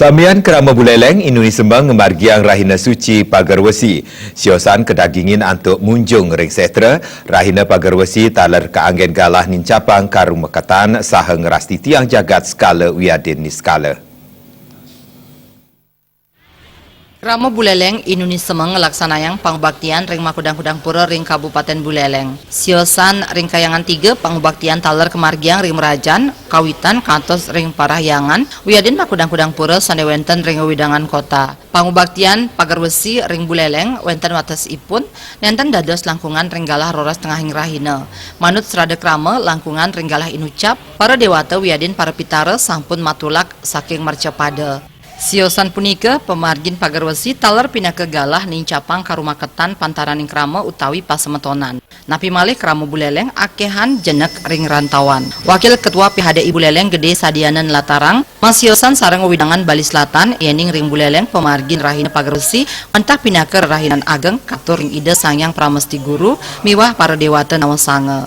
Samian kerama buleleng Inuni sembang ngemargiang rahina suci pagarwesi. Siosan kedagingin antuk munjung ring setra, rahina pagarwesi taler keanggen galah nincapang karum mekatan saha ngerasti tiang jagat skala wiadin ni skala. Ramo Buleleng Inuni semeng laksanayang pangbaktian ring makudang-kudang pura ring Kabupaten Buleleng. Siosan ring kayangan 3 pangbaktian taler kemargiang ring Merajan, kawitan kantos ring Parahyangan, wiadin makudang-kudang pura sane wenten ring widangan kota. Pangbaktian pagarwesi ring Buleleng wenten wates ipun, nenten dados langkungan ring galah roras tengahing rahina. Manut sradek rame langkungan ring galah inucap, para dewata wiadin para pitara sampun matulak saking marcapada. Siosan punika pemargin pagarwesi taler pinake galah nincapang karumaketan pantaraning krama utawi pasemetonan. Napi malih krama Buleleng akehan jenek ring rantauan. Wakil Ketua PHDI Buleleng Gede Sadianan Latarang, Mas Siosan sareng widangan Bali Selatan yening ring Buleleng pemargin rahina pagarwesi entah pinake rahinan ageng katur ring ide sangyang pramesti guru miwah para dewata nawasange.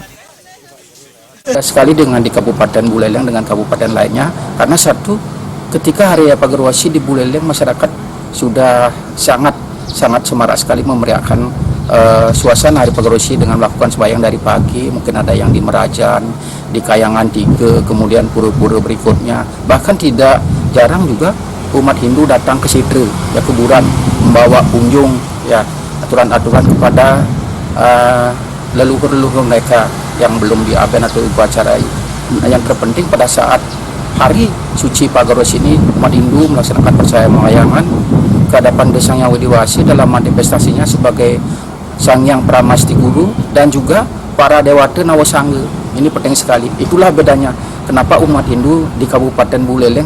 Sekali dengan di Kabupaten Buleleng dengan kabupaten lainnya, karena satu, ketika Hari Raya Pagarwesi di Buleleng masyarakat sudah sangat semarak sekali memeriahkan suasana Hari Pagarwesi dengan melakukan sembahyang dari pagi, mungkin ada yang di Merajan, di Kayangan 3, kemudian pura-pura berikutnya. Bahkan tidak jarang juga umat Hindu datang ke situ, ya kuburan, membawa kunjung, ya aturan-aturan kepada leluhur-leluhur mereka yang belum diaben atau upacara. Nah, yang terpenting pada saat Hari Suci Pagarwesi ini umat Hindu melaksanakan percaya melayangan ke hadapan Desa Yang Widiwasi dalam manifestasinya sebagai Sangyang Pramesti Guru dan juga para dewata nawasangga. Ini penting sekali. Itulah bedanya kenapa umat Hindu di Kabupaten Buleleng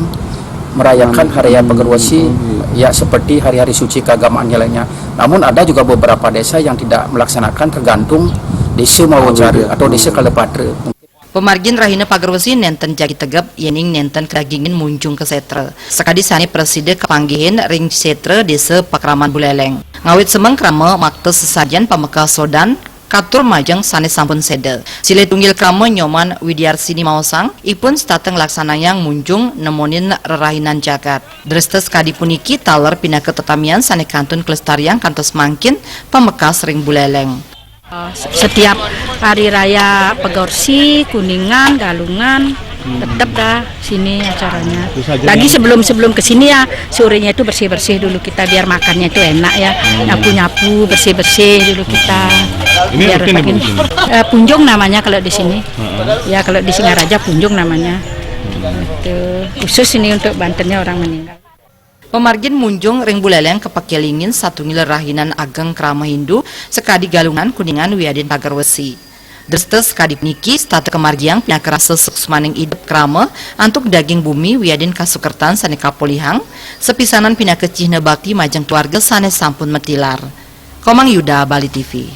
merayakan Hari Raya Pagarwesi ya seperti hari-hari suci keagamaan lainnya. Namun ada juga beberapa desa yang tidak melaksanakan, tergantung desa Mawacara atau desa Kalepatra. Pemargin rahina pagarwesi nenten jagi tegap yening nenten kedagingin munjung ke setre. Sekadi sani preside kepanggihin ring setre desa Pakraman Buleleng. Ngawit semeng krama makte sesajen pameka sodan katur majeng sane sampun sede. Sile tunggil krama nyoman Widiarsini Maosang ipun stateng laksanayang munjung nemonin rerahinan jagat. Drestes kadi puniki taler pinake tetamian sane kantun kelestarian kantos mangkin pamekas ring Buleleng. Setiap hari raya Pagarwesi, Kuningan, Galungan, tetap dah sini acaranya. Lagi sebelum ke sini ya sorenya itu bersih dulu kita biar makannya itu enak ya. Nyapu bersih dulu kita. Ini biar rutin Punjung namanya kalau di sini. Ya kalau di Singaraja Punjung namanya. Itu khusus ini untuk Bantennya orang meninggal. Pemargin munjung ring Buleleng kepakelingin satungil rahinan ageng krama Hindu sekadi Galungan Kuningan wiadin pagarwesi. Drestes sekadi niki state kemargiang pinake rasa suksmaning idep krama antuk daging bumi wiadin kasukertan sane kapolihang sepisanan pinake cihna bakti majeng keluarga sane sampun metilar. Komang Yuda, Bali TV.